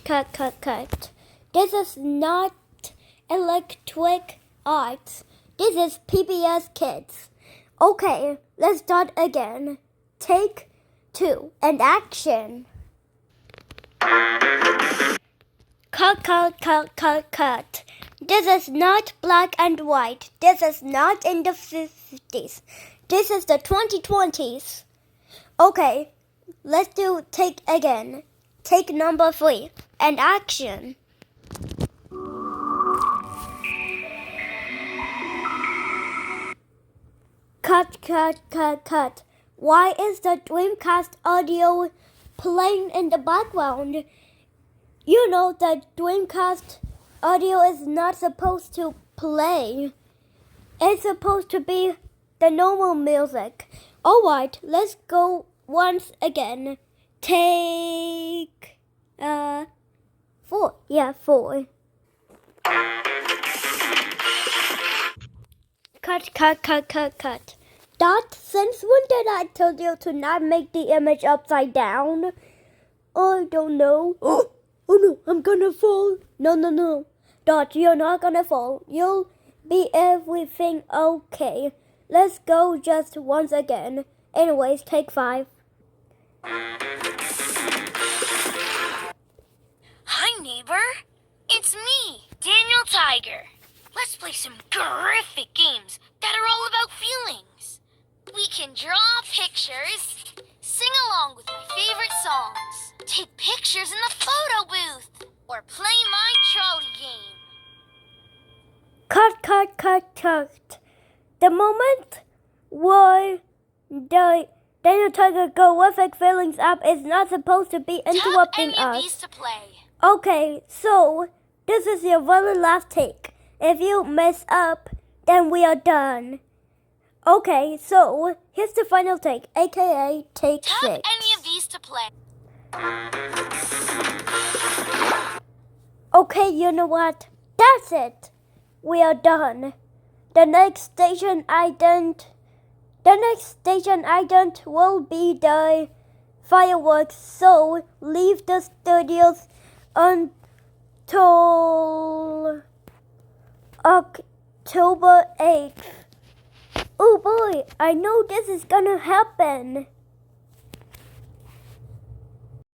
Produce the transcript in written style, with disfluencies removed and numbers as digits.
Cut. This is not electric arts. This is PBS Kids. Okay, let's start again. Take 2 and action. Cut. This is not black and white. This is not in the 50s. This is the 2020s. Okay, let's do take again. Take number 3 and action. Cut. Why is the Dreamcast audio playing in the background? You know the Dreamcast audio is not supposed to play. It's supposed to be the normal music. Alright, let's go once again. Take 4. Yeah, 4. Cut. Dot, since when did I tell you to not make the image upside down? I don't know. Oh no, I'm gonna fall. No. Dot, you're not gonna fall. You'll be everything okay. Let's go just once again. Anyways, take 5. Hi, neighbor. It's me, Daniel Tiger. Let's play some terrific games that are all about feelings. We can draw pictures, sing along with my favorite songs, take pictures in the photo booth, or play my trolley game. Cut. The moment where the Daniel Tiger Graphic Feelings app is not supposed to be interrupting Tap any us. of these to play. Okay, so this is your very last take. If you mess up, then we are done. Okay, so here's the final take, aka take 6. Tap any of these to play. Okay, you know what? That's it. We are done. The next station ident will be the fireworks, so leave the studios until October 8th. Oh boy, I know this is gonna happen.